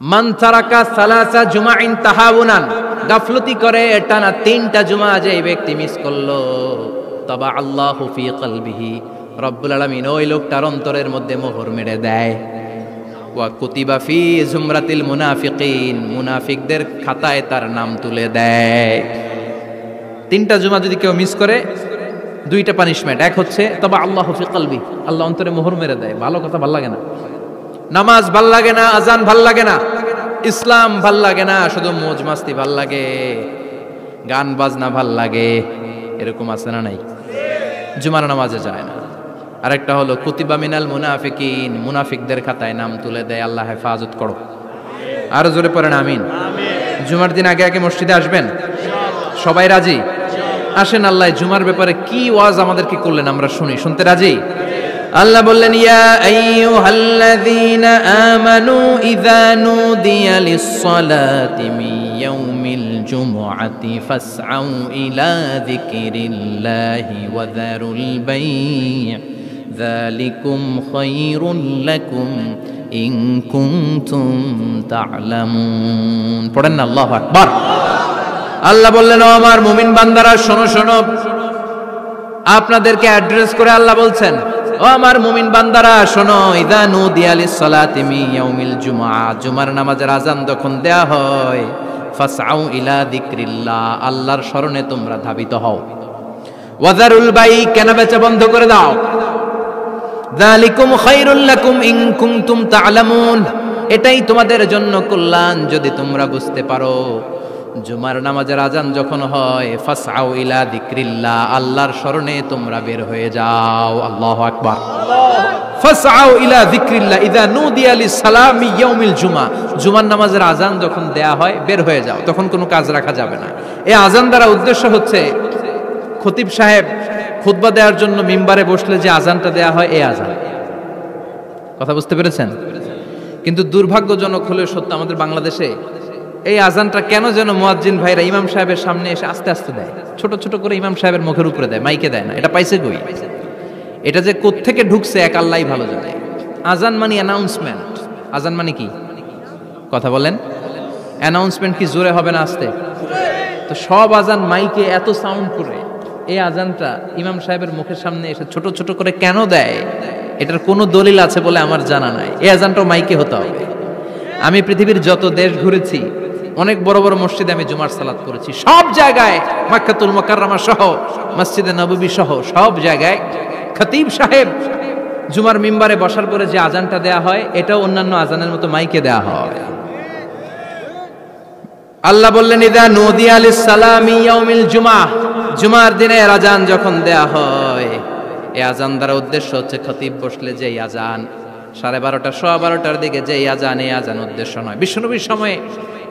মান তারাকা সালাসা জুমাইন তাহাউনান, গাফলতি করে টানা 3টা জুমা যে ব্যক্তি মিস করলো, তাবা আল্লাহু ফি কলবিহি, রব্বুল আলামিন ওই লোকটার অন্তরের মধ্যে মোহর মেরে দেয়। ওয়া কুতিবা ফি জুমরাতিল মুনাফিকিন, মুনাফিকদের খাতায় তার নাম তুলে দেয়। 3টা জুমা যদি কেউ মিস করে, 2টা পানিশমেন্ট। এক হচ্ছে তাবা আল্লাহু ফি কলবি, আল্লাহ অন্তরে মোহর মেরে দেয়। ভালো কথা ভাল লাগে না, নামাজ ভাল লাগে না, আজান ভাল লাগে না, ইসলাম ভাল লাগে না, শুধু মौज মাস্তি ভাল লাগে, গান বাজনা ভাল লাগে, এরকম আছে না নাই? জুমার নামাজে যায় না। আরেকটা হলো কুতিবা মিনাল মুনাফিকিন, মুনাফিকদের খাতায় নাম তুলে দেয়। আল্লাহ হেফাজত করো। আরো জোরে পড়েন আমিন। জুমার দিন আগে আগে মসজিদে আসবেন, সবাই রাজি? আসেন, আল্লাহ জুমার ব্যাপারে কি ওয়াজ আমাদেরকে করলেন আমরা শুনি। শুনতে রাজি? আল্লাহ বললেন, ইয়া আইয়ুহাল্লাযীনা আমানু ইযা নুদিয়া লিস-সালাতি মিন ইয়াউমিল জুমআতি ফাসআউ ইলা যিকরিল্লাহি ওয়া যারুল বাই', যালিকুম খায়রুল লাকুম ইন কুনতুম তা'লামুন। পড়েন না আল্লাহু আকবার। আল্লাহ বললেন, ও আমার মুমিন বান্দারা শোনো শোনো। আপনাদেরকে অ্যাড্রেস করে আল্লাহ বলছেন, ও আমার মুমিন বান্দারা শোনো, ইযা নুদিয়া লিস-সালাতি মিন ইয়াউমিল জুমআ, জুমার নামাজের আযান যখন দেয়া হয়, ফাসআউ ইলা যিকরিল্লাহ, আল্লাহর স্মরণে তোমরা ধাবিত হও। ওয়া যারুল বাই', কেনাবেচা বন্ধ করে দাও। যালিকুম খায়রুল লাকুম ইন কুনতুম তা'লামুন, এটাই তোমাদের জন্য কল্যাণ যদি তোমরা বুঝতে পারো। জুমার নামাজের আযান যখন হয়, ফাসআউ ইলা যিকরিল্লাহ, আল্লাহর স্মরণে তোমরা বের হয়ে যাও। আল্লাহু আকবার। ফাসআউ ইলা যিকরিল্লাহ ইযা নুদিয়া লিস-সালামি ইয়াউমিল জুমআ, জুমার নামাজের আযান যখন দেয়া হয় বের হয়ে যাও, তখন কোনো কাজ রাখা যাবে না। এই আযান দ্বারা উদ্দেশ্য হচ্ছে খতিব সাহেব খুতবা দেওয়ার জন্য মিম্বারে বসলে যে আযানটা দেয়া হয়, এই আযান। কথা বুঝতে পেরেছেন? কিন্তু দুর্ভাগ্যজনক হলেও সত্য, আমাদের বাংলাদেশে এই আজানটা কেন যেন মুয়াজ্জিন ভাইরা ইমাম সাহেবের সামনে এসে আস্তে আস্তে দেয়, ছোট ছোট করে ইমাম সাহেবের মুখের উপরে দেয়, মাইকে দেয় না। এটা পাইছে কই? এটা যে কোত্থেকে ঢুকছে এক আল্লাহই ভালো জানে। আজান মানে অ্যানাউন্সমেন্ট। আজান মানে কি? কথা বলেন। অ্যানাউন্সমেন্ট কি জোরে হবে না আস্তে? তো সব আজান মাইকে এত সাউন্ড করে, এই আজানটা ইমাম সাহেবের মুখের সামনে এসে ছোট ছোট করে কেন দেয়? এটার কোনো দলিল আছে বলে আমার জানা নাই। এই আজানটাও মাইকে হতে হবে। আমি পৃথিবীর যত দেশ ঘুরেছি, অনেক বড় বড় মসজিদে আমি জুমার সালাত করেছি, সব জায়গায় মক্কাতুল মুকাররমা সহ মসজিদে নববী সহ সব জায়গায় খতিব সাহেব জুমার মিম্বারে বসার পরে যে আজানটা দেয়া হয়, এটাও অন্যান্য আজানের মতো মাইকে দেয়া হয়। আল্লাহ বললেন, ইযা নুদিয়া লিস-সালামি ইয়াউমিল জুমআ, জুমার দিনের আজান যখন দেয়া হয়, এই আজান দ্বারা উদ্দেশ্য হচ্ছে খতিব বসলে যে আজান 12:30 12:15 দিকে যে আজান, এই আজান উদ্দেশ্য নয়। বিশ্বনবীর সময়ে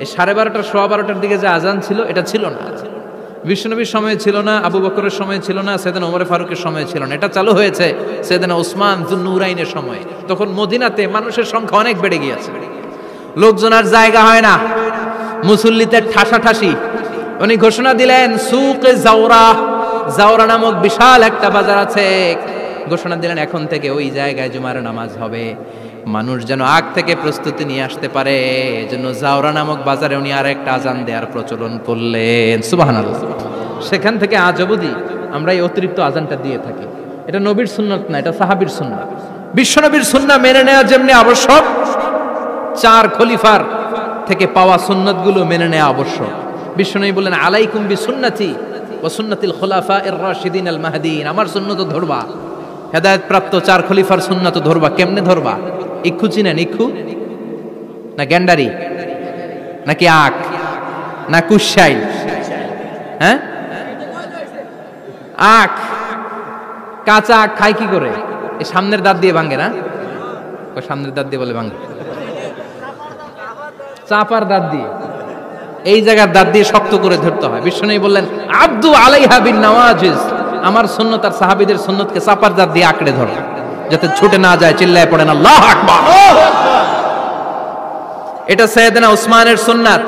এই 12:30 12:15 দিকে যে আজান ছিল, এটা ছিল না। বিশ্বনবীর সময়ে ছিল না, আবু বকরের সময়ে ছিল না, সাইয়েদনা ওমর ফারুকের সময়ে ছিল না। এটা চালু হয়েছে সাইয়েদনা উসমান যুন্নুরাইনের সময়ে। তখন মদিনাতে মানুষের সংখ্যা অনেক বেড়ে গিয়েছে, লোকজন আর জায়গা হয় না, মুসল্লিতে ঠাসাঠাসি। উনি ঘোষণা দিলেন, সুকে জাওরা, জাওরা নামক বিশাল একটা বাজার আছে, ঘোষণা দিলেন এখন থেকে ওই জায়গায় জুমার নামাজ হবে। মানুষ যেন আগ থেকে প্রস্তুতি নিয়ে আসতে পারে, এজন্য জাওরা নামক বাজারে উনি আর একটা আজান দেওয়ার প্রচলন করলেন। সুবহানাল্লাহ। সেখান থেকে আজ অবধি আমরা এই অতিরিক্ত আজানটা দিয়ে থাকি। এটা নবীর সুন্নাত না, এটা সাহাবীর সুন্নাত। বিশ্বনবীর সুন্নাহ মেনে নেওয়া যেমনি আবশ্যক, 4 খলিফার থেকে পাওয়া সুন্নাতগুলো মেনে নেওয়া আবশ্যক। বিশ্বনবী বললেন, আলাইকুম বিসুন্নতি ওয়া সুন্নাতিল খুলাফায়ে রাশিদিন আল মাহদিন, আমার সুন্নাত ধরবা। হেদায়েত প্রাপ্ত 4 খলিফার সুন্নাত ধরবা। কেমনে ধরবা? ইক্ষু চিনেন? ইক্ষু না গ্যান্ডারি নাকি আখ না কুশাইল? হ্যাঁ, আখ। কাঁচা আখ খায় কি করে? এই সামনের দাঁত দিয়ে ভাঙে না? সামনের দাঁত দিয়ে বলে ভাঙে, চাপার দাঁত দিয়ে, এই জায়গার দাঁত দিয়ে শক্ত করে ধরতে হয়। বিশ্বনবী বললেন, আব্দু আলাইহা বিন নওয়াজিজ, আমার সুন্নাত আর সাহাবীদের সুন্নাতকে চাপার দাঁত দিয়ে আঁকড়ে ধরো, যাতে ছুটে না যায়। চিল্লায় পড়েন আল্লাহু আকবার। এটা সাইয়েদনা উসমানের সুন্নাত।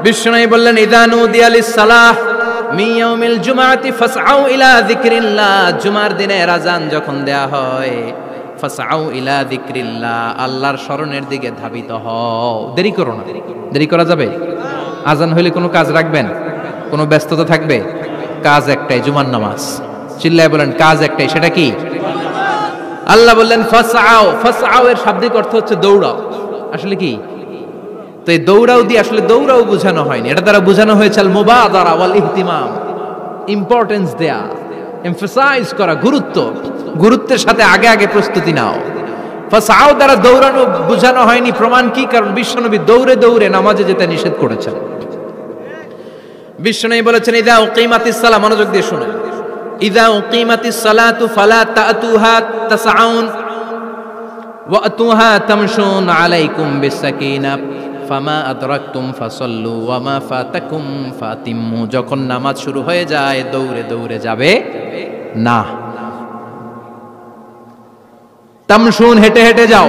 বিশ্বনবী বললেন, ইযা নুদিয়া লিস-সালাহ মিন ইয়াউমিল জুমআতি ফাসআউ ইলা যিকরিল্লাহ, জুমার দিনের আযান যখন দেয়া হয়, ফাসআউ ইলা যিকরিল্লাহ, আল্লাহর স্মরণের দিকে ধাবিত হও। দেরি করো না। দেরি করা যাবে? আজান হইলে কোনো কাজ রাখবেন? কোনো ব্যস্ততা থাকবে? কাজ একটাই, জুমার নামাজ। চিল্লায় বলেন কাজ একটাই, সেটা কি? আল্লাহ বললেন ফাসআউ। ফাসআউ এর শাব্দিক অর্থ হচ্ছে দৌড়াও। আসলে কি? তো এই দৌড়াও দিয়ে আসলে দৌড়াও বোঝানো হয়নি, এটা দ্বারা বোঝানো হয়েছে আল মুবাদারা ওয়াল ইহতিমাম, ইম্পর্টেন্স দেয়া, এমফাসাইজ করা, গুরুত্বের সাথে আগে আগে প্রস্তুতি নাও। ফাসআউ দ্বারা দৌড়ানো বোঝানো হয়নি। প্রমাণ কি? কারণ বিশ্বনবী দৌড়ে দৌড়ে নামাজে যেতে নিষেধ করেছেন। বিশ্বনবী বলেছেন ইযা উকিমাতিস সালাহ, মনোযোগ দিয়ে শুনুন, ইযা উকিমাতিস সালাতু ফালা তাতুহা তাসআউন ওয়া আতুহা তামশুন আলাইকুম বিসাকিনাহ ফামা আদরাকতুম ফাসাল্লু ওয়া মা ফাতাকুম ফাতিম্মু। যখন নামাজ শুরু হয়ে যায় দৌড়ে দৌড়ে যাবে না। তামশুন, হেঁটে হেঁটে যাও।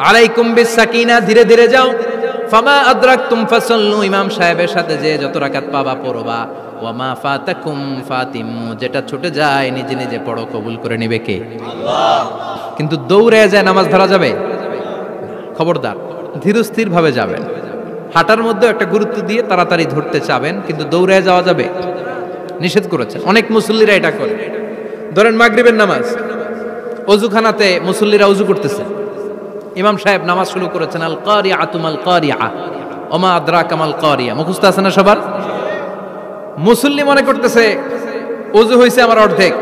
আলাইকুম বিসাকিনা, ধীরে ধীরে যাও। ফামা আদরাকতুম ফাসাল্লু, ইমাম সাহেবের সাথে যে যত রাকাত পাবা পড়বা। ওয়া মা ফাতাকুম ফাতিম্মু, যেটা ছুটে যায় নিজে নিজে পড়ো, কবুল করে নেবে কে? আল্লাহ। কিন্তু দৌড়ে যায় নামাজ ধরা যাবে? খবরদার, ধীরস্থির ভাবে যাবেন। হাঁটার মধ্যে একটা গুরুত্ব দিয়ে তাড়াতাড়ি ধরতে চাবেন, কিন্তু দৌড়ে যাওয়া যাবে? নিষেধ করেছেন। অনেক মুসল্লিরা এটা করে। ধরেন মাগরিবের নামাজ, অজুখানাতে মুসল্লিরা অজু করতেছে, ইমাম সাহেব নামাজ শুরু করেছেন আল কারিআতু মাল কারিআ ওমা আদরাকা মাল কারিআ, মুখস্থ আছে না সবার? মুসল্লি মনে করতেছে অজু হয়েছে আমার অর্ধেক,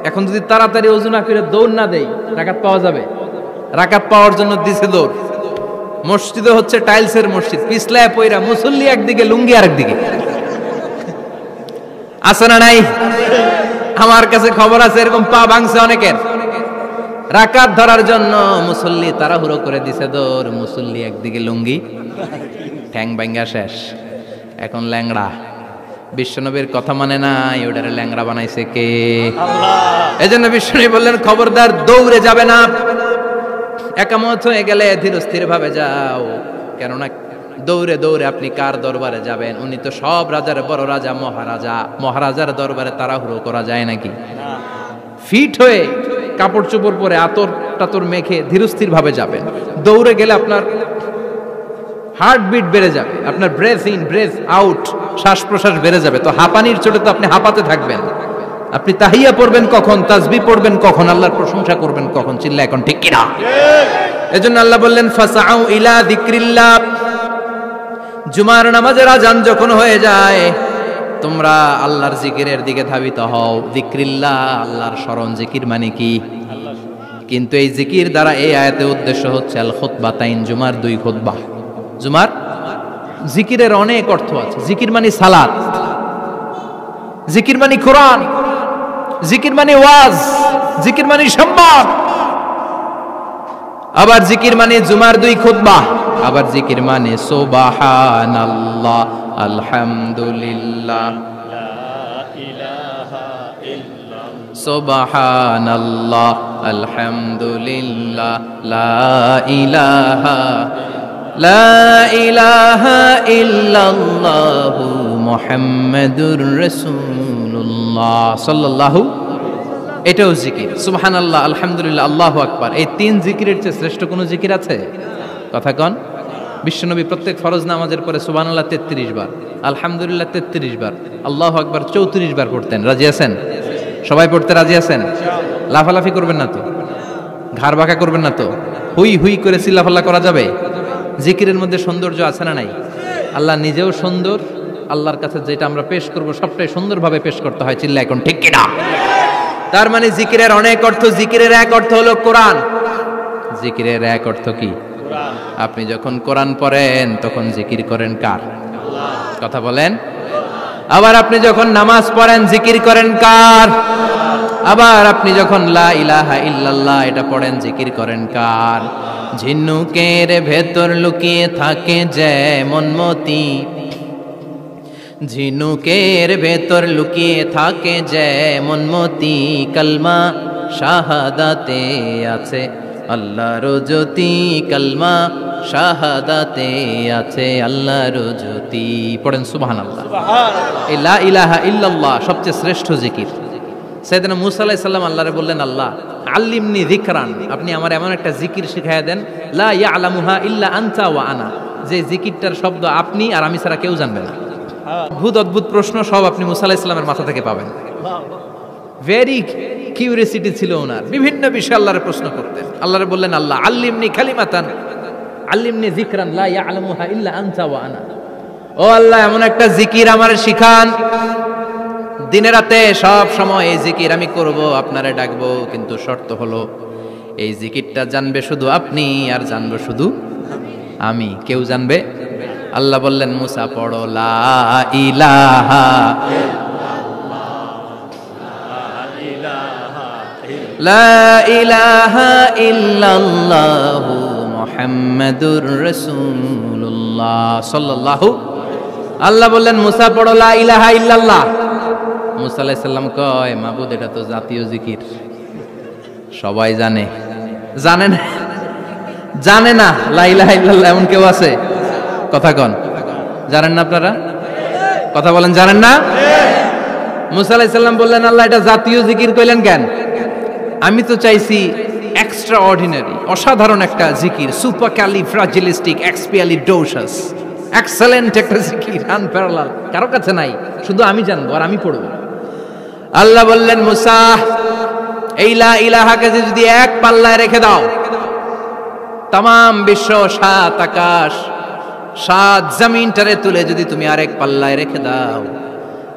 এখন যদি তাড়াতাড়ি অজু না করে দৌড় না দেই রাকাত পাওয়া যাবে? রাকাত পাওয়ার জন্য দিছে দৌড়। মসজিদে হচ্ছে টাইলসের মসজিদ, পিছলায় পয়রা মুসল্লি একদিকে, লুঙ্গি আরেকদিকে। আছে না নাই? আমার কাছে খবর আছে এরকম পা ভাঙছে অনেকের। রাকাত ধরার জন্য মুসল্লি তাড়াহুড়ো করে দিছে দৌড়, মুসল্লি একদিকে লুঙ্গি, ঠ্যাং ভাঙ্গা শেষ, এখন ল্যাংড়া। বিশ্বনবীর কথা মানে নাই, ওটারে ল্যাংড়া বানাইছে কে? আল্লাহ। এজন্য বিশ্বনবী বললেন খবরদার দৌড়ে যাবে না। একামত হয়ে গেলে ধীরস্থির ভাবে যাও, কেননা দৌড়ে দৌড়ে আপনি কার দরবারে যাবেন? উনি তো সব রাজার বড় রাজা, মহারাজা। মহারাজার দরবারে তাড়াহুড়ো করা যায় নাকি? ফিট হয়ে কাপড় চোপড় পরে আতর টাতর মেখে ধীরস্থির ভাবে যাবেন। দৌড়ে গেলে আপনার হার্টবিট বেড়ে যাবে, আপনার ব্রেথ ইন ব্রেথ আউট, শ্বাস প্রশ্বাস বেড়ে যাবে। তো হাঁপানির চোটে তো আপনি হাঁপাতে থাকবেন। আপনি তাহিয়া পড়বেন কখন, তাসবিহ পড়বেন কখন, আল্লাহর প্রশংসা করবেন কখন? চিল্লা এখন ঠিক কিনা? এজন্য আল্লাহ বললেন ফাসআউ ইলা যিকরিল্লাহ, জুমার নামাজের আজান যখন হয়ে যায় তোমরা আল্লাহর জিকিরের দিকে ধাবিত হও। যিকরিল্লাহ, আল্লাহর স্মরণ। জিকির মানে কি? কিন্তু এই জিকির দ্বারা এই আয়াতের উদ্দেশ্য হচ্ছে আল খুতবাতাইন, জুমার দুই খুতবা। জুমার জিকিরের অনেক অর্থ আছে। জিকির মানে সালাত, জিকির মানে কোরআন, জিকির মানে ওয়াজ, জিকির মানে সংবাদ। আবার জিকির মানে জুমার দুই খুতবা। আবার জিকির মানে সুবহানাল্লাহ, আলহামদুলিল্লাহ, সুবহানাল্লাহ, আলহামদুলিল্লাহ, লা ইলাহা ইল্লাল্লাহু মুহাম্মাদুর রাসূলুল্লাহ সাল্লাল্লাহু। এটাও জিকির। সুবহানাল্লাহ, আলহামদুলিল্লাহ, আল্লাহু আকবার। এই তিন জিকিরের চেয়ে শ্রেষ্ঠ কোনো জিকির আছে? কথা কন। বিশ্বনবী প্রত্যেক ফরজ নামাজের পরে সুবহানাল্লাহ 33 বার, আলহামদুলিল্লাহ 33 বার, আল্লাহু আকবার 34 বার পড়তেন। রাজি আছেন? সবাই পড়তে রাজি আছেন? লাফালাফি করবেন না তো? ঘাড় বাঁকা করবেন না তো? হুই হুই করে চিল্লাফাল্লা করা যাবে? জিকিরের মধ্যে সৌন্দর্য আছে না নাই? আল্লাহ নিজেও সুন্দর। আল্লাহর কাছে যেটা আমরা পেশ করব সবটাই সুন্দরভাবে পেশ করতে হয়। চিল্লা এখন ঠিক কিনা? তার মানে জিকিরের অনেক অর্থ। জিকিরের এক অর্থ হলো কোরআন। জিকিরের এক অর্থ কি? আপনি যখন কোরআন পড়েন তখন জিকির করেন কার? কথা বলেন। আবার আপনি যখন নামাজ পড়েন জিকির করেন কার? আবার আপনি যখন লা ইলাহা ইল্লাল্লাহ এটা পড়েন জিকির করেন কার? ঝিনুকের ভেতর লুকিয়ে থাকে যেমন মতি, ঝিনুকের ভেতর লুকিয়ে থাকে যেমন মতি, কালমা শাহাদাতে আছে আল্লাহর জ্যোতি, কালমা শাহাদাতে আছে আল্লাহর জ্যোতি। পড়েন সুবহানাল্লাহ। এই লা ইলাহা ইল্লাল্লাহ সবচেয়ে শ্রেষ্ঠ জিকির। সাইয়েদনা মূসা আলাইহিস সালাম আল্লাহরে বললেন, আল্লাহ আল্লিমনি যিকরান, আপনি আমার এমন একটা জিকির শিখাইয়া দেন, লা ইয়ালামুহা ইল্লা আনতা ওয়া আনা, যে জিকিরটার শব্দ আপনি আর আমি ছাড়া কেউ জানবে না। অদ্ভুত অদ্ভুত প্রশ্ন সব আপনি মূসা আলাইহিস সালামের মাথা থেকে পাবেন। ভেরি কিউরিয়াসিটি ছিল ওনার, বিভিন্ন বিষয়ে আল্লাহরে প্রশ্ন করতেন। আল্লাহরে বললেন, আল্লাহ আল্লিমনি কালিমাতান, আল্লিমনি যিকরান লা ইয়ালামুহা ইল্লা আনতা ওয়া আনা, ও আল্লাহ এমন একটা জিকির আমারে শিখান, দিনে রাতে সব সময় এই জিকির আমি করব, আপনারে ডাকবো, কিন্তু শর্ত হলো এই জিকিরটা জানবে শুধু আপনি আর জানবো শুধু আমি, কেউ জানবে। আল্লাহ বললেন, মুসা পড়ো লা ইলাহা লা ইলাহা ইল্লাল্লাহু মুহাম্মাদুর রাসূলুল্লাহ সাল্লাল্লাহু। আল্লাহ বললেন, মুসা পড়ো লা ইলাহা ইল্লাল্লাহ। মুসা আলাইহিস সালাম কয়, মাবুদ এটা তো জাতীয় জিকির, সবাই জানে। জানে না, জানে না লা ইলাহা ইল্লাল্লাহ এমন কেউ আছে? কথা কন, জানেন না আপনারা? কথা বলেন, জানেন না? মুসা আলাইহিস সালাম বললেন, আল্লাহ এটা জাতীয় জিকির কইলেন কেন? আমি তো চাইছি এক্সট্রা অর্ডিনারি, অসাধারণ একটা জিকির, সুপার ক্যালিফ্রাজিলিস্টিক এক্সপিয়ালিডোসাস, এক্সেলেন্ট একটা জিকির, আনপ্যারালাল, কারো কাছে নাই, শুধু আমি জানবো আর আমি পড়বো। আল্লাহ বললেন, মুসা এই লা ইলাহাকে যদি এক পাল্লায় রেখে দাও, তামাম বিশ্ব, সাত আকাশ, সাত জমিনটারে তুলে যদি তুমি আরেক পাল্লায় রেখে দাও,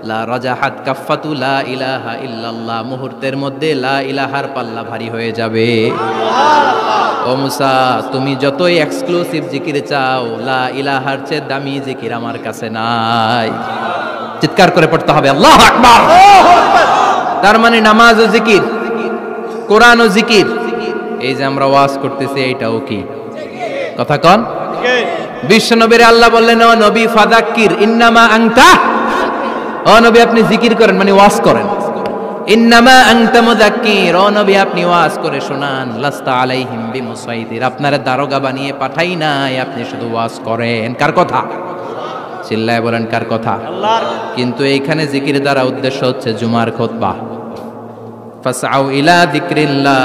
লা রাজাহাত কাফাতু লা ইলাহা ইল্লাল্লাহ, মুহূর্তের মধ্যে লা ইলাহার পাল্লা ভারী হয়ে যাবে। ও মুসা, তুমি যতই এক্সক্লুসিভ জিকির চাও, লা ইলাহার চেয়ে দামি জিকির আমার কাছে নাই। চিৎকার করে পড়তে হবে আল্লাহু আকবার। তার মানে নামাজ ও জিকির, কোরআন ও জিকির, এই যে আমরা ওয়াজ করতেছি এইটাও কি? কথা কন। বিশ্ব নবীর আল্লাহ বললেন, ও নবী ফাযাক্কির ইন্নামা আনতা, ও নবী আপনি জিকির করেন মানে ওয়াজ করেন। ইন্নামা আনতা মুযাক্কির, ও নবী আপনি ওয়াজ করে শোনান। লাস্তা আলাইহিম বিমুসাইতির, আপনারা দারোগা বানিয়ে পাঠাই নাই, আপনি শুধু ওয়াজ করেন। কার কথা? চিল্লায় বলেন কার কথা? আল্লাহর। কিন্তু এইখানে জিকির দ্বারা উদ্দেশ্য হচ্ছে জুমার খুতবা। ফাসআউ ইলা যিকরিল্লাহ,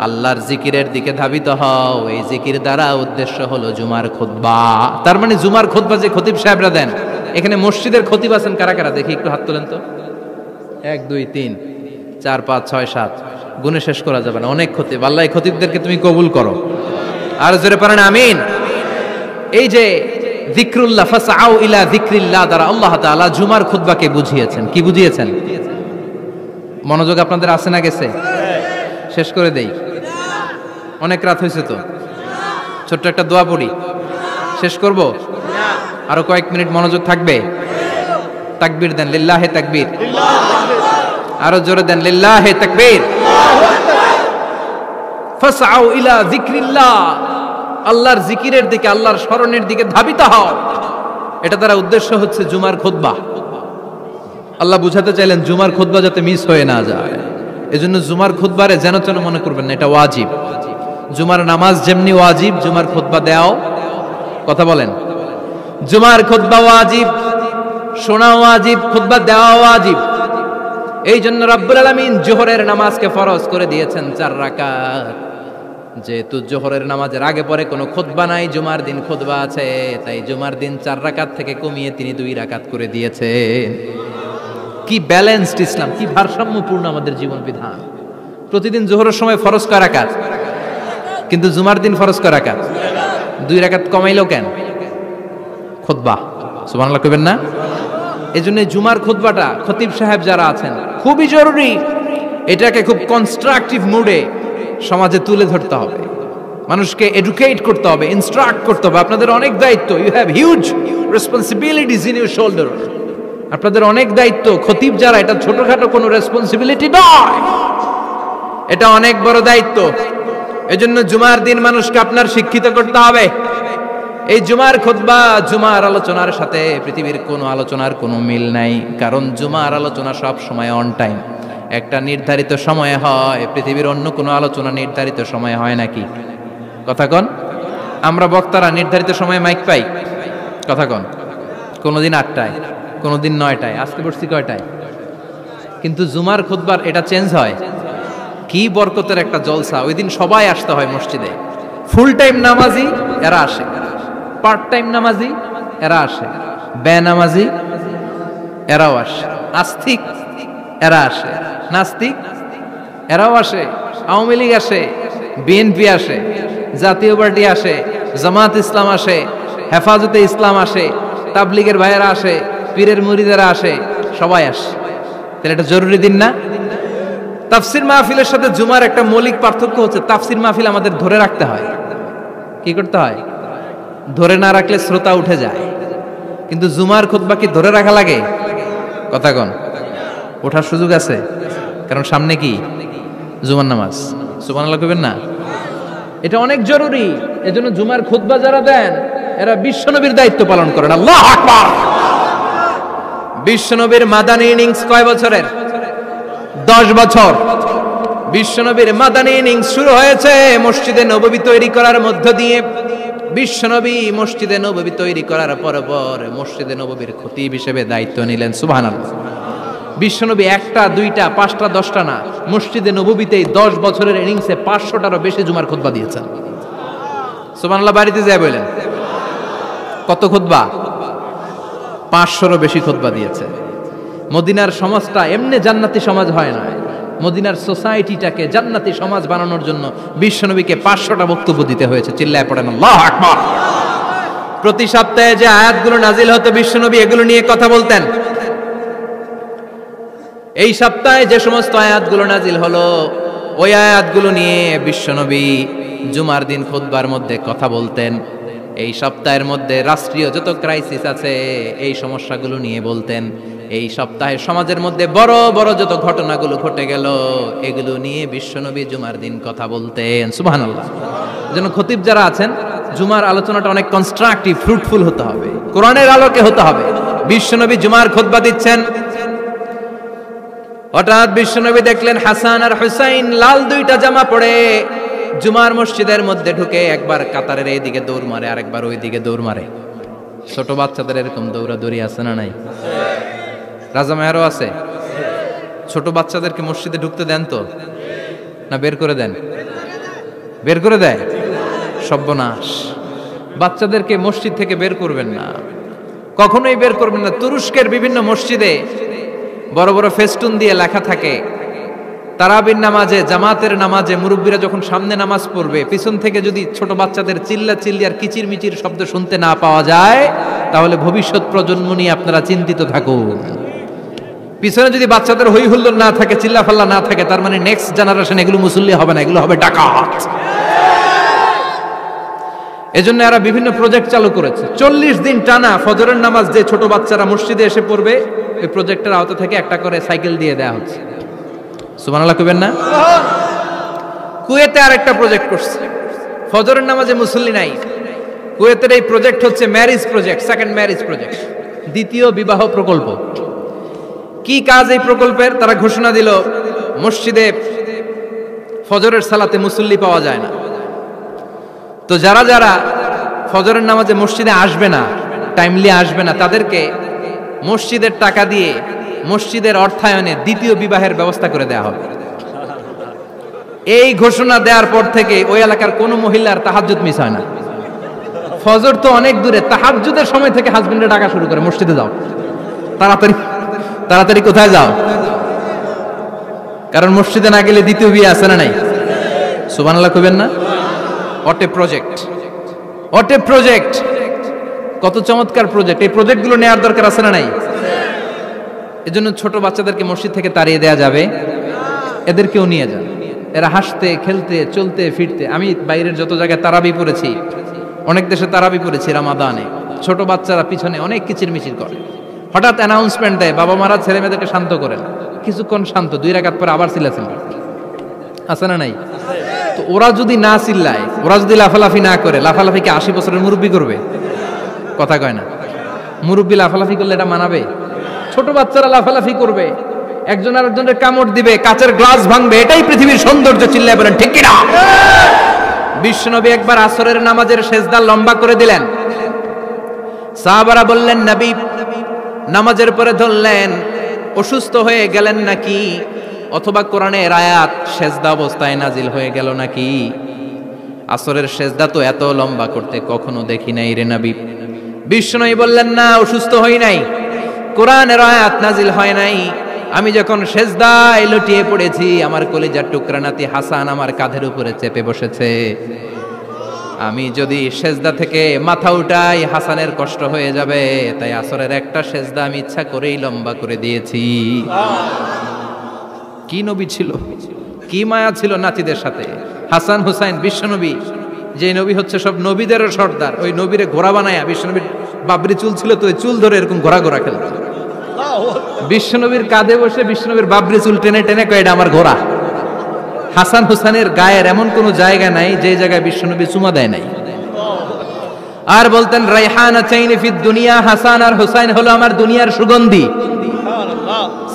আল্লাহর জিকিরের দিকে ধাবিত হও, এই জিকির দ্বারা উদ্দেশ্য হলো জুমার খুতবা। তার মানে জুমার খুতবা যে খতিব সাহেবরা দেন, এখানে মসজিদের খতিব আছেন কারা কারা? দেখি একটু হাত তোলেন তো। 1 2 3 4 5 6 7, গুণে শেষ করা যাবে না, অনেক খতিব। আল্লাহ এই খতিবদেরকে তুমি কবুল করো। আর জোরে পড়েন আমিন। এই যে যিকরুল্লাহ, ফাসআউ ইলা যিকরিল্লাহ দ্বারা আল্লাহ তাআলা জুমার খুতবাকে বুঝিয়েছেন। কি বুঝিয়েছেন? মনোযোগ আপনাদের আছে না গেছে? শেষ করে দেই, অনেক রাত হয়েছে তো। ছোট্ট একটা দোয়া পড়ি, শেষ করব। আরো কয়েক মিনিট মনোযোগ থাকবে। তাকবীর দেন, লিল্লাহে তাকবীর। আরো জোরে দেন, লিল্লাহে তাকবীর। ফাসআউ ইলা যিকরিল্লাহ, আল্লাহর জিকিরের দিকে, আল্লাহর স্মরণের দিকে ধাবিত হও। এটা দ্বারা উদ্দেশ্য হচ্ছে জুমার খুতবা। আল্লাহ বুঝাতে চাইলেন জুমার খুতবা যাতে মিস হয়ে না যায়, এজন্য জুমার খুতবারে যেন তেন মনে করবেন না, এটা ওয়াজিব। জুমার নামাজ যেমনি ওয়াজিব, জুমার খুতবা দেওয়াও, কথা বলেন, জুমার খুতবা ওয়াজিব, শোনা ওয়াজিব, খুতবা দেওয়া ওয়াজিব। এই জন্য রব্বুল আলামিন জোহরের নামাজকে ফরজ করে দিয়েছেন 4 রাকাত। যেহেতু জোহরের নামাজের আগে পরে কোনো খুতবা নাই, জুমার দিন খুতবা আছে, তাই জুমার দিন 4 রাকাত থেকে কমিয়ে তিনি 2 রাকাত করে দিয়েছেন। কি ব্যালেন্সড ইসলাম, কি ভারসাম্যপূর্ণ আমাদের জীবন বিধান। প্রতিদিন জোহরের সময় ফরজ কয় রাকাত, কিন্তু জুমার দিন ফরজ কয় রাকাত? 2 রাকাত কমাইলো কেন? খুতবা। সুবহানাল্লাহ কইবেন না? এজন্য জুমার খুতবাটা খতিব সাহেব যারা আছেন খুবই জরুরি। এটাকে খুব কনস্ট্রাকটিভ মুডে সমাজে তুলে ধরতে হবে, মানুষকে এডুকেট করতে হবে, ইনস্ট্রাক্ট করতে হবে। আপনাদের অনেক দায়িত্ব, you have huge responsibilities in your shoulder. আপনাদের অনেক দায়িত্ব। খতিব যারা, এটা ছোটখাটো কোনো রেসপন্সিবিলিটি নয়, এটা অনেক বড় দায়িত্ব। এজন্য জুমার দিন মানুষকে আপনার শিক্ষিত করতে হবে। এই জুমার খুতবা, জুমার আলোচনার সাথে পৃথিবীর কোনো আলোচনার কোনো মিল নাই, কারণ জুমার আলোচনা সব সময় অন টাইম, একটা নির্ধারিত সময়ে হয়। পৃথিবীর অন্য কোনো আলোচনা নির্ধারিত সময়ে হয় নাকি? কথা কন। আমরা বক্তারা নির্ধারিত সময়ে মাইক পাই, কথা কন। কোনোদিন 8টায়, কোনোদিন 9টায়। আজকে বসছি কয়টায়? কিন্তু জুমার খুতবার এটা চেঞ্জ হয়। কি বরকতের একটা জলসা! ওই দিন সবাই আসতে হয় মসজিদে। ফুল টাইম নামাজি এরা আসে, পার্ট টাইম নামাজি এরা আসে, বেনামাজি এরাও আসে, আস্তিক এরা আসে, নাস্তিক এরাও আসে, আওয়ামী লীগ আসে, বিএনপি আসে, জাতীয় পার্টি আসে, জামাত ইসলাম আসে, হেফাজতে ইসলাম আসে, তাবলিগের ভাইয়েরা আসে, পীরের মুরিদেরা আসে, সবাই আসে। তাহলে এটা জরুরি দিন না? তাফসির মাহফিলের সাথে জুমার একটা মৌলিক পার্থক্য হচ্ছে, তাফসির মাহফিল আমাদের ধরে রাখতে হয়। কি করতে হয়? ধরে না রাখলে শ্রোতা উঠে যায়। কিন্তু জুমার খুতবা কি ধরে রাখা লাগে? কথা কন, ওঠার সুযোগ আছে, কারণ সামনে কি জুমার নামাজ। সুবহানাল্লাহ কইবেন না? এটা অনেক জরুরি। এজন্য জুমার খুতবা যারা দেন এরা বিশ্বনবীর দায়িত্ব পালন করেন। আল্লাহু আকবার। বিশ্বনবীর মাদানী ইনিংস কয় বছরের? 10 বছর। বিশ্বনবীর মাদানী ইনিংস শুরু হয়েছে মসজিদে নববী তৈরি করার মধ্য দিয়ে। বিশ্বনবী মসজিদে নববী তৈরি করার পর মসজিদে নববীর খতিব হিসেবে দায়িত্ব নিলেন। সুবহানাল্লাহ। বিশ্বনবী একটা, দুইটা, পাঁচটা, 10টা না, মসজিদে নববীতেই 10 বছরের ইনিংসে 500টারও বেশি জুমার খুতবা দিয়েছেন। সুবহানাল্লাহ। বাড়িতে যায় বলেন কত খুতবা? 500রও বেশি খুতবা দিয়েছে। মদিনার সমাজটা এমনি জান্নাতি সমাজ হয় না। মদিনার সোসাইটিটাকে জান্নাতি সমাজ বানানোর জন্য বিশ্বনবীকে 500টা বক্তব্য দিতে হয়েছে। চিল্লায় পড়েন আল্লাহু আকবার। প্রতি সপ্তাহে যে আয়াতগুলো নাজিল হতো বিশ্বনবী এগুলো নিয়ে কথা বলতেন। এই সপ্তাহে যে সমস্ত আয়াতগুলো নাজিল হলো ওই আয়াতগুলো নিয়ে বিশ্বনবী জুমার দিন খুতবার মধ্যে কথা বলতেন। এই সপ্তাহের মধ্যে রাষ্ট্রীয় যত ক্রাইসিস আছে এই সমস্যাগুলো নিয়ে বলতেন। এই সপ্তাহে সমাজের মধ্যে বড় বড় যত ঘটনাগুলো ঘটে গেল এগুলো নিয়ে বিশ্বনবী জুমার দিন কথা বলতেন। সুবহানাল্লাহ। এজন্য খতিব যারা আছেন জুমার আলোচনাটা অনেক কনস্ট্রাকটিভ, ফ্রুটফুল হতে হবে, কোরআনের আলোকে হতে হবে। বিশ্বনবী জুমার খুতবা দিচ্ছেন, হঠাৎ বিশ্বনবী দেখলেন হাসান আর হুসাইন লাল 2টা জামা পরে জুমার মসজিদের মধ্যে ঢুকে একবার কাতারের এইদিকে দৌড় মারে, আরেকবার ওইদিকে দৌড় মারে। ছোট বাচ্চাদের এরকম দৌড়াদৌড়ি আছে না নাই? রাজা মেহরও আছে। ছোট বাচ্চাদেরকে মসজিদে ঢুকতে দেন তো না বের করে দেন? বের করে দেয়। সর্বনাশ। বাচ্চাদেরকে মসজিদ থেকে বের করবেন না, কখনোই বের করবেন না। তুরস্কের বিভিন্ন মসজিদে বড় বড় ফেস্টুন দিয়ে লেখা থাকে তারাবির নামাজে, জামাতের নামাজে মুরব্বীরা যখন সামনে নামাজ পড়বে পিছন থেকে যদি ছোট বাচ্চাদের চিল্লা চিল্লি আর কিচির মিচির শব্দ শুনতে না পাওয়া যায় তাহলে ভবিষ্যৎ প্রজন্ম নিয়ে আপনারা চিন্তিত থাকুন। পিছনে যদি বাচ্চাদের হই হুল্লোড় না থাকে, চিল্লা ফাল্লা না থাকে, তার মানে নেক্সট জেনারেশন এগুলো মুসল্লি হবে না, এগুলো হবে ডাকাত। এজন্য এরা বিভিন্ন প্রজেক্ট চালু করেছে। 40 দিন টানা ফজরের নামাজ যে ছোট বাচ্চারা মসজিদে এসে পড়বে ওই প্রজেক্টের আওতা থেকে একটা করে সাইকেল দিয়ে দেয়া হচ্ছে। সুবহানাল্লাহ কইবেন না? কুয়েতে আরেকটা প্রজেক্ট করছে, ফজরের নামাজে মুসল্লি নাই। কুয়েতের এই প্রজেক্ট হচ্ছে marriage project, second marriage project, দ্বিতীয় বিবাহ প্রকল্প। কি কাজ এই প্রকল্পের? তারা ঘোষণা দিল মসজিদে ফজরের সালাতে মুসল্লি পাওয়া যায় না, তো যারা যারা ফজরের নামাজে মসজিদে আসবে না, টাইমলি আসবে না, তাদেরকে মসজিদের টাকা দিয়ে মসজিদের অর্থায়নে দ্বিতীয় বিবাহের ব্যবস্থা করে দেয়া হবে। এই ঘোষণা দেওয়ার পর থেকে ওই এলাকার কোনো মহিলার তাহাজ্জুদ মিস হয় না। ফজর তো অনেক দূরে, তাহাজ্জুদের সময় থেকে হাজবেন্ডে ডাকা শুরু করে মসজিদে যাও, তাড়াতাড়ি তাড়াতাড়ি কোথায় যাও, কারণ মসজিদে না গেলে দ্বিতীয় বিয়ে আছে না নাই? সুবহানাল্লাহ কইবেন না? What a project, what a project, কত চমৎকার প্রজেক্ট। এই প্রজেক্টগুলো নেওয়ার দরকার আছে না নাই? এজন্য ছোট বাচ্চাদেরকে মসজিদ থেকে তাড়িয়ে দেয়া যাবে? এদেরকেও নিয়ে যান, এরা হাসতে খেলতে চলতে ফিরতে। আমি বাইরের যত জায়গায় তারাবি পড়েছি, অনেক দেশে তারাবি পড়েছি রামাদানে, ছোট বাচ্চারা পিছনে অনেক কিচিরমিচির করে, হঠাৎ অ্যানাউন্সমেন্ট দেয় বাবা মারা ছেলে মেয়েদেরকে শান্ত করেন, কিছুক্ষণ শান্ত, 2 রাকাত পরে আবার চিল্লাচিল্লি আছে না নাই? তো ওরা যদি না চিল্লায়, ওরা যদি লাফালাফি না করে, লাফালাফি কি 80 বছরের মুরব্বী করবে? কথা কয় না। মুরব্বী লাফালাফি করলে এটা মানাবে? ছোট বাচ্চারা লাফালাফি করবে, একজন আরেকজনের কামড় দিবে, কাচের গ্লাস ভাঙবে, এটাই পৃথিবীর সৌন্দর্য। চিল্লায় বলেন ঠিক কিনা? বিশ্বনবী একবার আসরের নামাজের সেজদা লম্বা করে দিলেন, সাহাবারা বললেন নবী, নামাজের পরে ধরলেন অসুস্থ হয়ে গেলেন নাকি, অথবা কোরআনের আয়াত সেজদা অবস্থায় নাজিল হয়ে গেল নাকি? আসরের সেজদা তো এত লম্বা করতে কখনো দেখি নাই রে নবী। বিষ্ণু বললেন, না, অসুস্থ হই নাই, কোরআনের আয়াত নাজিল হয় নাই। আমি যখন সেজদায় লুটিয়ে পড়েছি, আমার কলিজার টুকরা নাতি হাসান আমার কাঁধের উপরে চেপে বসেছে। আমি যদি সেজদা থেকে মাথা উঠাই হাসানের কষ্ট হয়ে যাবে, তাই আসরের একটা সেজদা আমি ইচ্ছা করেই লম্বা করে দিয়েছি। কি নবী ছিল, কি মায়া ছিল নাতিদের সাথে। হাসান হুসাইন বিশ্বনবী, যে নবী হচ্ছে সব নবীদেরও সর্দার, ওই নবীরে ঘোড়া বানায়া, বিশ্বনবীর বাবরি চুল ছিল তো, ওই চুল ধরে এরকম ঘোড়া ঘোড়া খেলত। বিশ্বনবীর কাঁধে বসে বিশ্বনবীর বাবরি চুল টেনে টেনে কয়, এটা আমার ঘোড়া। হাসান হুসাইনের গায়ের এমন কোন জায়গা নাই যে জায়গায় বিশ্বনবী চুমা দেয় নাই। আর বলতেন, রাইহানাতাইনি ফিদ দুনিয়া, হাসান আর হুসাইন হলো আমার দুনিয়ার সুগন্ধি।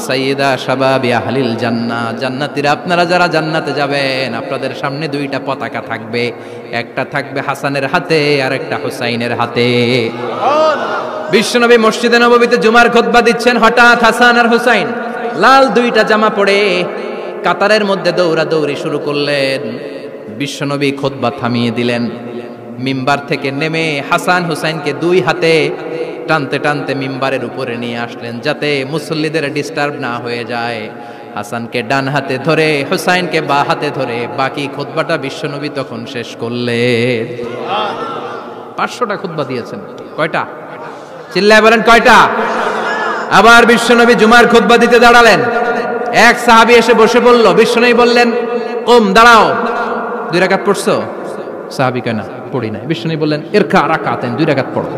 সাইয়্যিদা শাবাবি আহলিল জান্নাহ, জান্নাতীরা আপনারা যারা জান্নাতে যাবেন, আপনাদের সামনে দুইটা পতাকা থাকবে, একটা থাকবে হাসানের হাতে আর একটা হুসাইনের হাতে। বিশ্বনবী মসজিদে নববীতে জুমার খুতবা দিচ্ছেন, হঠাৎ হাসান আর হুসাইন লাল দুইটা জামা পরে কাতারের মধ্যে দৌড়াদৌড়ি শুরু করলেন। বিশ্বনবী খুতবা থামিয়ে দিলেন, মিম্বার থেকে নেমে হাসান হুসাইনকে দুই হাতে টানতে টানতে মিম্বারের উপরে নিয়ে আসলেন, যাতে মুসল্লিদের ডিস্টার্ব না হয়ে যায়। হাসানকে ডান হাতে ধরে, হুসাইনকে বা হাতে ধরে বাকি খুতবাটা বিশ্বনবী তখন শেষ করলেন। 500টা খুতবা দিয়েছেন। কয়টা? চিল্লায় বলেন কয়টা? আবার বিশ্বনবী জুমার খুতবা দিতে দাঁড়ালেন। এক সাহাবী এসে বসে বলল, বিশ্বনবী বললেন, কম, দাঁড়াও। 2 রাকাত পড়ছো? সাহাবী কয়, না, পড়ি নাই। বিশ্বনবী বললেন, ইরকা রাকাতাইন, 2 রাকাত পড়ো।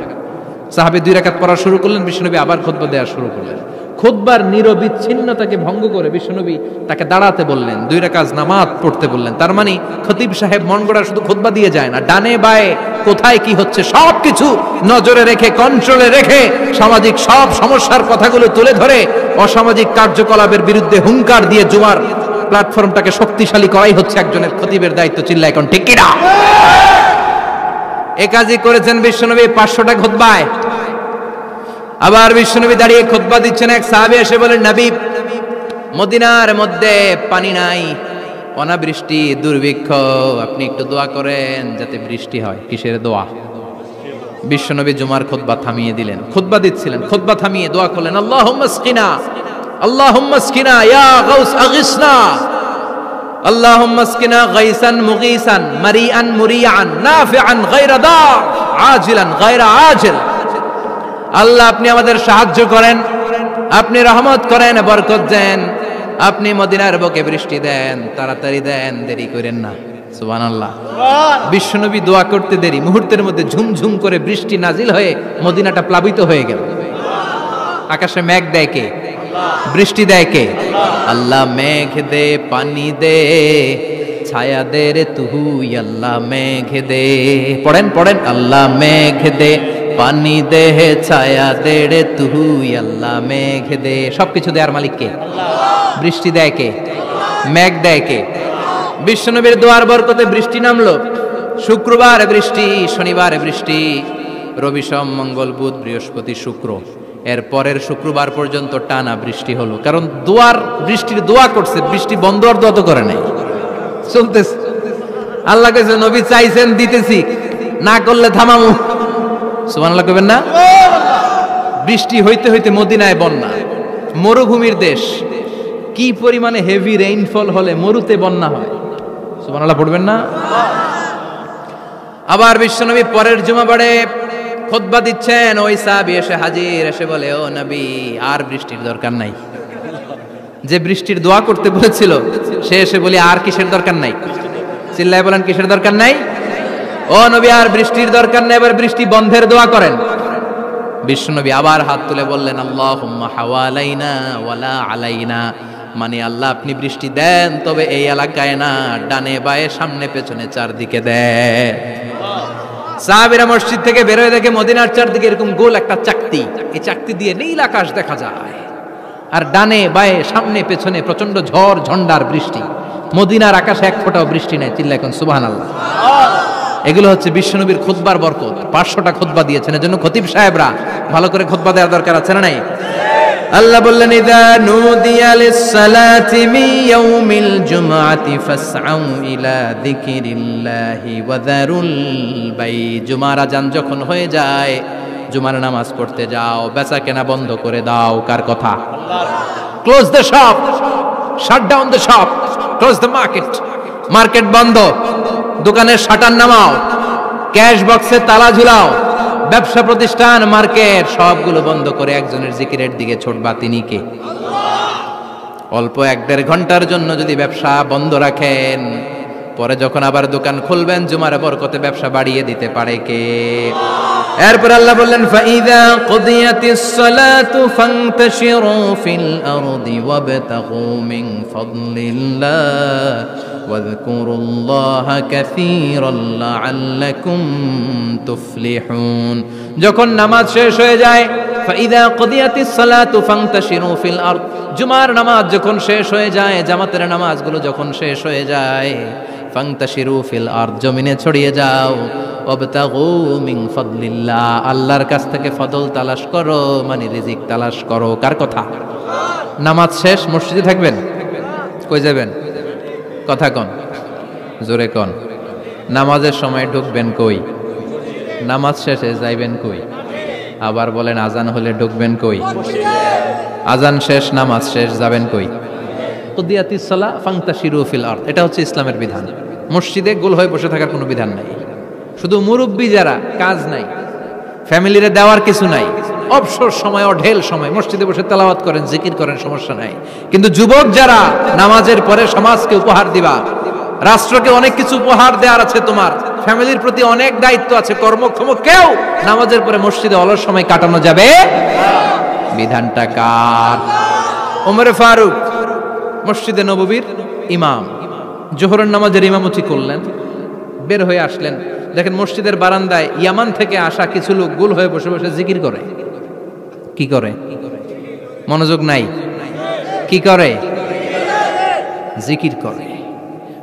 সাহাবী 2 রাকাত পড়া শুরু করলেন, বিশ্বনবী আবার খুতবা দেওয়া শুরু করলেন। খুতবার নিরবিচ্ছিন্নতাকে ভঙ্গ করে বিশ্বনবী তাকে দাঁড়াতে বললেন, 2 রাকাত নামাজ পড়তে বললেন। তার মানে খতিব সাহেব মন গড়া শুধু খুতবা দিয়ে যায় না, ডানে বায়ে কোথায় কি হচ্ছে সবকিছু নজরে রেখে, কন্ট্রোলে রেখে, সামাজিক সব সমস্যার কথাগুলো তুলে ধরে অসামাজিক কার্যকলাপের বিরুদ্ধে হুঙ্কার দিয়ে জুমার প্ল্যাটফর্মটাকে শক্তিশালী করাই হচ্ছে একজনের খতিবের দায়িত্ব। চিল্লা এখন ঠিক কিনা? এ কাজই করেছেন বিশ্বনবী 500টা খুতবায়। আবার বিশ্বনবী দাঁড়িয়ে খুতবা দিচ্ছেন, এক সাহাবী এসে বলেন, নবী, মদিনার মধ্যে পানি নাই, অনাবৃষ্টি, দুর্ভিক্ষ, আপনি একটু দোয়া করেন যাতে বৃষ্টি হয়। কিসের দোয়া? বিশ্বনবী জুমার খুতবা থামিয়ে দিলেন, খুতবা দিচ্ছিলেন, খুতবা থামিয়ে দোয়া করলেন, আল্লাহুম্মা আসকিনা, আল্লাহুম্মা আসকিনা ইয়া গাউস আগিসনা, আল্লাহুম্মা আসকিনা গাইসান মুগীসান মারিআন মুরিআন নাফিআন গায়রা দার আজিলান গায়রা আজিল। আল্লাহ, আপনি আমাদের সাহায্য করেন, আপনি রহমত করেন, বরকত দেন, আপনি মদিনার বুকে বৃষ্টি দেন, তাড়াতাড়ি দেন, দেরি করেন না। সুবহানাল্লাহ। বিশ্বনবী দোয়া করতে দেরি, মুহূর্তের মধ্যে ঝুমঝুম করে বৃষ্টি নাজিল হয়ে মদিনাটা প্লাবিত হয়ে গেল। আকাশে মেঘ দেয় কে? বৃষ্টি দেয় কে? আল্লাহ। মেঘ দে, পানি দে, ছায়া দে রে তুই, আল্লাহ মেঘ দে। পড়েন পড়েন, আল্লাহ মেঘ দে, পানি দে, ছায়া দে রে তুই, আল্লাহ মেঘ দে। সবকিছু দেয়ার মালিক কে? বৃষ্টি দেয় কে? মেঘ দেয় কে? বিশ্বনবীর দোয়ার বরকতে বৃষ্টি নামলো। শুক্রবার বৃষ্টি, শনিবার বৃষ্টি, রবি সোম মঙ্গল বুধ বৃহস্পতি শুক্র, এর পরের শুক্রবার পর্যন্ত টানা বৃষ্টি হলো। কারণ দোয়ার, বৃষ্টির দোয়া করছে, বৃষ্টি বন্ধ আর দোয়া তো করে নাই, চলতেছে। আল্লাহ কাছে নবী চাইছেন, দিতেছি, না করলে থামামু। সুবহানাল্লাহ কইবেন না? বৃষ্টি হইতে হইতে মদিনায় বন্যা, মরুভূমির দেশ, কি পরিমাণে হেভি রেইনফল হলে মরুতে বন্যা হয়। সুবহানাল্লাহ পড়বেন না? আবার বিশ্বনবী পরের জুমাবারে খুতবা দিচ্ছেন, ওই সাহাবী এসে হাজির, এসে বলে, ও নবী, আর বৃষ্টির দরকার নাই। যে বৃষ্টির দোয়া করতে বলেছিল সে এসে বলি, আর কিসের দরকার নাই? চিল্লায় বলেন, কিসের দরকার নাই? ও নবী, আর বৃষ্টির দরকার নাই, এবার বৃষ্টি বন্ধের দোয়া করেন। বিশ্বনবী আবার হাত তুলে বললেন, আল্লাহুম্মা হাওয়ালাইনা ওয়ালা আলাইনা, মানে আল্লাহ, আপনি বৃষ্টি দেন, তবে এই এলাকায় না, ডানে বায়ে সামনে পেছনে চারদিকে দেন। সাহাবীরা মসজিদ থেকে বের হয়ে দেখে মদিনার চারদিকে এরকম গোল একটা চাকতি, এই চাকতি দিয়ে নীল আকাশ দেখা যায়, আর ডানে বায়ে সামনে পেছনে প্রচন্ড ঝড় ঝন্ডার বৃষ্টি। মদিনার আকাশে এক ফোঁটাও বৃষ্টি নাই। চিল্লা এখন সুবহানাল্লাহ। এগুলো হচ্ছে বিশ্বনবীর খুতবার বরকত। 500টা খুতবা দিয়েছেন, এজন্য খতিব সাহেবরা ভালো করে খুতবা দেওয়ার দরকার আছে না নাই? আল্লাহ বললেন ইযা নুদিয়া লিস-সালাতি মিন ইয়াউমিল জুমআতি ফাসআউ ইলা যিকিরিল্লাহি ওয়া যারুল বাই। জুমার আযান যখন হয়ে যায় জুমার নামাজ পড়তে যাও, বেচা কেনা বন্ধ করে দাও। কার কথা? আল্লাহর। Close the shop, shut down the shop, close the market. Market বন্ধ, দোকানের শাটার নামাও, ক্যাশ বক্সে তালা ঝুলাও, ব্যবসা প্রতিষ্ঠান, মার্কেট সবগুলো বন্ধ করে একজনের জিকিরের দিকে ছুটবা। তিনি কে? অল্প 1-1.5 ঘন্টার জন্য যদি ব্যবসা বন্ধ রাখেন, পরে যখন আবার দোকান খুলবেন জুমার বরকতে ব্যবসা বাড়িয়ে দিতে পারে কে? এরপর আল্লাহ বললেন ফাইদা কুদিয়াতিস সালাতু ফান্তাশিরু ফিল আরদি ওয়াবতাগু মিন ফাদলিল্লাহ ওয়াযকুরুল্লাহা কাসীরান লাআল্লাকুম তুফলিহুন। যখন নামাজ শেষ হয়ে যায়, ফাইদা কুদিয়াতিস সালাতু ফান্তাশিরু ফিল আরদ, জুমার নামাজ যখন শেষ হয়ে যায়, জামাতের নামাজগুলো যখন শেষ হয়ে যায়, ফান্তাশিরু ফিল আরদ, জমিনে ছড়িয়ে যাও, ওয়াবতাগু মিন ফাদলিল্লাহ, আল্লাহর কাছ থেকে ফজল তালাশ করো, মানে রিজিক তালাশ করো। কার কথা? নামাজ শেষ মসজিদে থাকবেন? কই যাবেন? কথা কন, জোরে কন। নামাজের সময় ঢুকবেন কই? নামাজ শেষে যাইবেন কই? আবার বলেন আজান হলে ঢুকবেন কই? আজান শেষ, নামাজ শেষ, যাবেন কই? কুদিয়াতিস সালাহ ফান্তাশিরু ফিল আরদ, এটা হচ্ছে ইসলামের বিধান। মসজিদে গোল হয়ে বসে থাকার কোনো বিধান নাই। শুধু মুরব্বী যারা, কাজ নাই, ফ্যামিলিরে দেওয়ার কিছু নাই, অবসর সময়, অঢেল সময় মসজিদে বসে তেলাওয়াত করেন, জিকির করেন, সমস্যা নাই। কিন্তু যুবক যারা, নামাজের পরে সমাজকে উপহার দিবা, রাষ্ট্রকে অনেক কিছু উপহার দেওয়ার আছে, তোমার ফ্যামিলির প্রতি অনেক দায়িত্ব আছে, কর্মক্ষম কেউ নামাজের পরে মসজিদে অলস সময় কাটানো যাবে? বিধানটা কার? ওমর ফারুক মসজিদে নববীর ইমাম, জোহরের নামাজের ইমামতি করলেন, বের হয়ে আসলেন, দেখেন মসজিদের বারান্দায় ইয়ামান থেকে আসা কিছু লোক গোল হয়ে বসে বসে জিকির করে। কি করে? মনোযোগ নাই। কি করে? জিকির করে।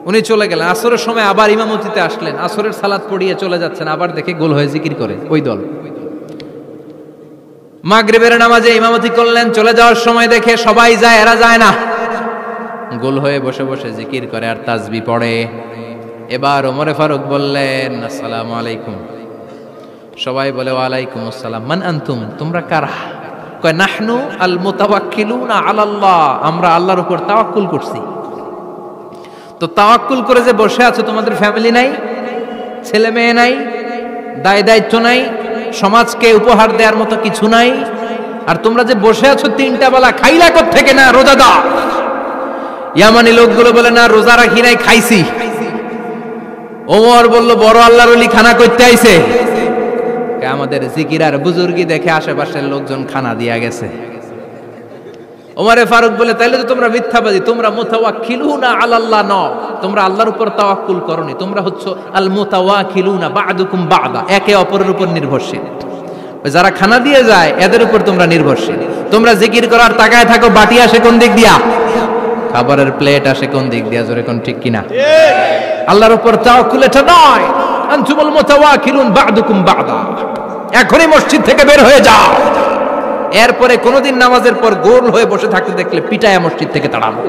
উনি চলে গেলেন, আসরের সময় আবার ইমামতিতে আসলেন, আসরের সালাত পড়িয়ে চলে যাচ্ছেন, আবার দেখে গোল হয়ে জিকির করে ওই দল। মাগরিবের নামাজে ইমামতি করলেন, চলে যাওয়ার সময় দেখে সবাই যায়, এরা যায় না, গোল হয়ে বসে বসে জিকির করে আর তাসবিহ পড়ে। এবার ওমরে ফারুক বললেন আসসালামু আলাইকুম। সবাই বলে ওয়ালাইকুম আসসালাম। মান আনতুম, তোমরা কারা? কয় নাহনু আল মুতাওয়াক্কিলুনা আলাল্লাহ, আমরা আল্লাহর উপর তাওয়াক্কুল করছি। তো তাওয়াক্কুল করে যে বসে আছো, তোমাদের ফ্যামিলি নাই, ছেলে মেয়ে নাই, দায় দায়িত্ব নাই, সমাজকে উপহার দেওয়ার মতো কিছু নাই, আর তোমরা যে বসে আছো 3টা বেলা, খাইলা কোত্থেকে? না রোজাদার। ইয়ামানি লোকগুলো বলে না রোজা রাখি নাই, খাইছি। ওমর বলল বড় আল্লাহর ওলি খানা করতে আইছে। আমাদের জিকির আর বুজুর্গি দেখে আশেপাশের লোকজন খানা দিয়া গেছে। ওমরে ফারুক বলে তাইলে তো তোমরা মিথ্যাবাদী, তোমরা মুতাওয়াক্কিলুনা আলাল্লাহ নও, তোমরা আল্লাহর উপর তাওয়াক্কুল করনি, তোমরা হচ্ছে আল মুতাওয়াক্কিলুনা বা'দুকুম বা'দা, একে অপরের উপর নির্ভরশীল। যারা খানা দিয়ে যায় এদের উপর তোমরা নির্ভরশীল। তোমরা জিকির করার তাকায় থাকো, বাটি আসে কোন দিক দিয়া, খাবারের প্লেট আসে কোন দিক দিয়া, জোরে কোন ঠিক কিনা? আল্লাহর উপর তাওয়াক্কুল এটা নয়। আনতুমুল মুতাওয়াক্কিলুন বা'দুকুম বা'দা, এখনই মসজিদ থেকে বের হয়ে যাও। এরপরে কোনদিন নামাজের পর গোল হয়ে বসে থাকতে দেখলে পিটায়া মসজিদ থেকে তাড়াবো।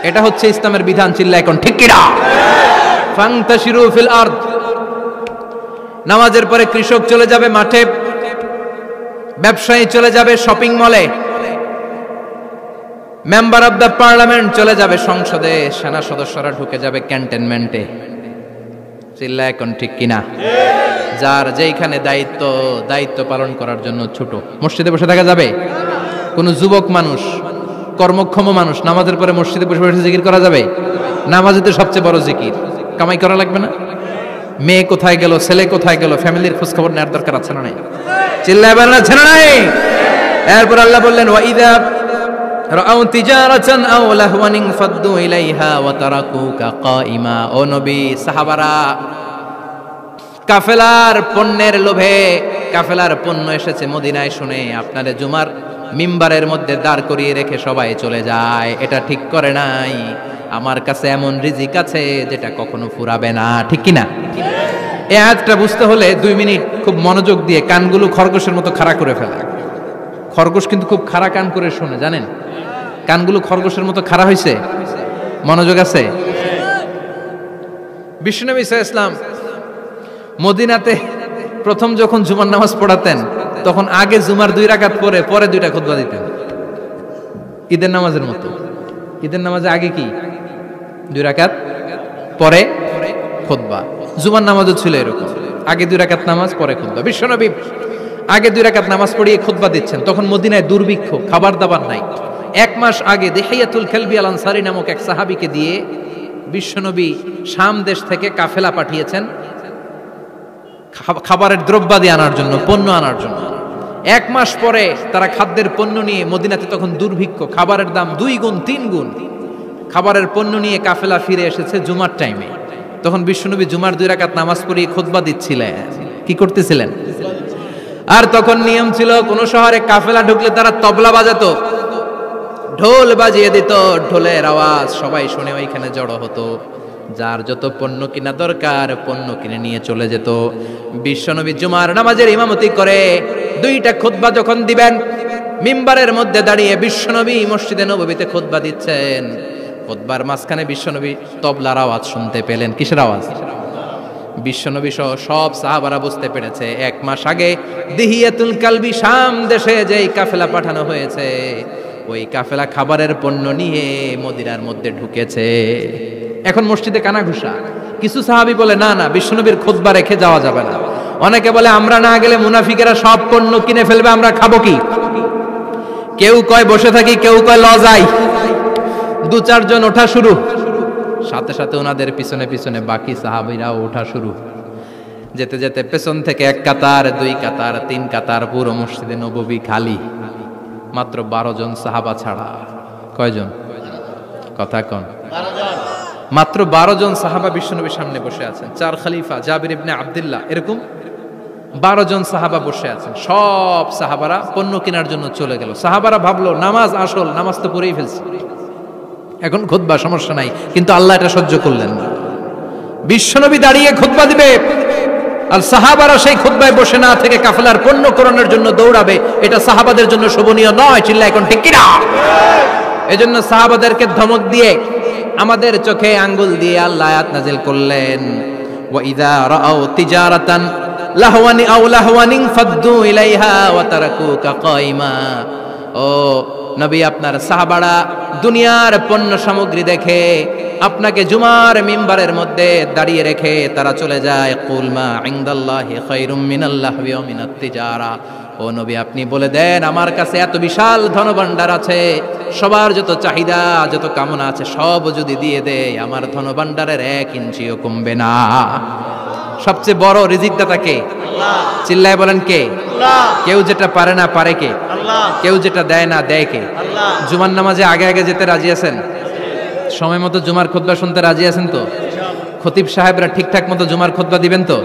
এটা হচ্ছে ইসলামের বিধান। চিল্লা এখন ঠিক কিনা? ফান্তাশিরু ফিল আরদ। নামাজের পরে কৃষক চলে যাবে মাঠে, ব্যবসায়ী চলে যাবে শপিং মলে, মেম্বার অব দ্য পার্লামেন্ট চলে যাবে সংসদে, সেনা সদস্যরা ঢুকে যাবে ক্যান্টনমেন্টে। চিল্লা এখন ঠিক কিনা? যার যেইখানে দায়িত্ব পালন করার জন্য ছোট, মসজিদে বসে থাকা যাবে? কোন যুবক মানুষ, কর্মক্ষম মানুষ নামাজের পরে মসজিদে বসে বসে জিকির করা যাবে? নামাজে তো সবচেয়ে বড় জিকির, কামাই করা লাগবে না? মেয়ে কোথায় গেল, ছেলে কোথায় গেল, ফ্যামিলির খোঁজ খবর নেওয়ার দরকার আছে না নাই? চিল্লায় বলেন আছে না নাই? এরপর আল্লাহ বললেন ওয়াইদা রাআউ তিজারাতান আও লাহওয়ান ফাদ্দু ইলাইহা ওয়া তারাকুকা কাইমা। ও নবী, সাহাবারা কাফেলার পণ্যের লোভে, কাফেলার পণ্য এসেছে মদিনায় শুনে আপনারে জুমার মিম্বারের মধ্যে দাঁড় করিয়ে রেখে সবাই চলে যায়। এটা ঠিক করে নাই। আমার কাছে এমন রিজিক আছে যেটা কখনো ফুরাবে না, ঠিক কিনা? এই আয়াতটা বুঝতে হলে 2 মিনিট খুব মনোযোগ দিয়ে কানগুলো খরগোশের মতো খাড়া করে ফেলা। খরগোশ কিন্তু খুব খাড়া কান করে শোনে, জানেন? কানগুলো খরগোশের মতো খাড়া হয়েছে। মনোযোগ আছে? বিশ্বনবী সাল্লাল্লাহু আলাইহি ওয়াসাল্লাম মদিনাতে প্রথম যখন জুমার নামাজ পড়াতেন তখন আগে জুমার 2 রাকাত পরে 2টা খুতবা দিতেন, ঈদের নামাজের মতো। ঈদের নামাজে আগে কি 2 রাকাত, পরে খুতবা। জুমার নামাজও ছিল এরকম, আগে 2 রাকাত নামাজ, পরে খুতবা। বিশ্বনবী আগে 2 রাকাত নামাজ পড়িয়ে খুতবা দিচ্ছেন, তখন মদিনায় দুর্ভিক্ষ, খাবার দাবার নাই। 1 মাস আগে দিহিয়াতুল কালবি আল আনসারী নামক এক সাহাবীকে দিয়ে বিশ্বনবী শাম দেশ থেকে কাফেলা পাঠিয়েছেন খাবারের দ্রব্যাদি আনার জন্য, পণ্য আনার জন্য। 1 মাস পরে তারা খাদ্যের পণ্য নিয়ে, মদিনাতে তখন দুর্ভিক্ষ, খাবারের দাম 2 গুণ 3 গুণ, খাবারের পণ্য নিয়ে কাফেলা ফিরে এসেছে জুমার টাইমে। তখন বিশ্বনবী জুমার 2 রাকাত নামাজ পড়িয়ে খুতবা দিচ্ছিলেন। কি করতেছিলেন? আর তখন নিয়ম ছিল, কোন শহরে কাফেলা ঢুকলে তারা তবলা বাজাতো, ঢোল বাজিয়ে দিত, ঢোলের আওয়াজ সবাই শুনে ওইখানে জড়ো হতো। যার যত পণ্য কিনা দরকার পণ্য কিনে নিয়ে চলে যেত। বিশ্বনবী জুমার নামাজের ইমামতি করে 2টা খুতবা যখন দিবেন, মিম্বারের মধ্যে দাঁড়িয়ে বিশ্বনবী মসজিদে নববীতে খুতবা দিচ্ছেন। খুতবার মাঝখানে বিশ্বনবী তবলার আওয়াজ শুনতে পেলেন। কিসের আওয়াজ? বিশ্বনবী সহ সব সাহাবারা বুঝতে পেরেছে 1 মাস আগে দিহিয়াতুল কালবি শাম দেশে যেই কাফেলা পাঠানো হয়েছে, ওই কাফেলা খাবারের পণ্য নিয়ে মদিনার মধ্যে ঢুকেছে। এখন মসজিদে কানাঘুষা। কিছু সাহাবী বলে না না, বিশ্বনবীর খুতবা রেখে যাওয়া যাবে না। অনেকে বলে আমরা না গেলে মুনাফিকেরা সব পণ্য কিনে ফেলবে, আমরা খাবো কি? কেউ কয় বসে থাকি, কেউ কয় লজাই। 2-4 জন ওঠা শুরু, সাথে সাথে ওনাদের পিছনে পিছনে বাকি সাহাবীরাও ওঠা শুরু। যেতে যেতে পেছন থেকে 1 কাতার, 2 কাতার, 3 কাতার, পুরো মসজিদে নববী খালি, মাত্র 12 জন সাহাবা ছাড়া। কয়জন? কথা কন। মাত্র 12 জন সাহাবা বিশ্বনবীর সামনে বসে আছেন। 4 খলিফা, জাবির ইবনে আব্দুল্লাহ, এরকম 12 জন সাহাবা বসে আছেন। সব সাহাবারা পণ্য কেনার জন্য চলে গেল। সাহাবারা ভাবলো নামাজ আসল, নামাজ তো পড়েই ফেলছি, এখন খুতবা সমস্যা নাই, কিন্তু আল্লাহ এটা সহ্য করলেন না। বিশ্বনবী দাঁড়িয়ে খুতবা দিবে আর সাহাবারা সেই খুতবায় বসে না থেকে কাফেলার পণ্য কোরআনের জন্য দৌড়াবে, এটা সাহাবাদের জন্য শোভনীয় নয়। চিল্লা এখন ঠিক কিনা? এজন্য সাহাবাদেরকে ধমক দিয়ে, আমাদের চোখে আঙ্গুল দিয়ে আল্লাহ আয়াত নাযিল করলেন, ওয়া ইযা রাআউ তিজারাতান লাহওয়ানি আও লাহওয়ানিন ফাদ্দু ইলাইহা ওয়া তারাকুকা কাইমা। ও নবী, আপনার সাহাবারা দুনিয়ার পণ্য সামগ্রী দেখে আপনাকে জুমার মিম্বারের মধ্যে দাঁড়িয়ে রেখে তারা চলে যায়। কুল মা ইনদাল্লাহি খায়রুম মিনাল্লাহি ওয়া মিনাত তিজারা। ও নবী, আপনি বলে দেন আমার কাছে এত বিশাল ধনভাণ্ডার আছে, সবার যত চাহিদা যত কামনা আছে সব যদি দিয়ে দেয়, আমার ধনভাণ্ডারের 1 ইঞ্চিও কমবে না। সবচেয়ে বড় রিজিকদাতা কে? আল্লাহ। চিল্লায় বলেন কে? আল্লাহ। কেউ যেটা পারে না পারে কে? আল্লাহ। কেউ যেটা দেয় না দেয় কে? আল্লাহ। জুমার নামাজে আগে আগে যেতে রাজি আছেন? সময় মতো জুমার খুতবা শুনতে রাজি আছেন তো? খতিব সাহেবরা ঠিকঠাক মতো জুমার খুতবা দিবেন তো?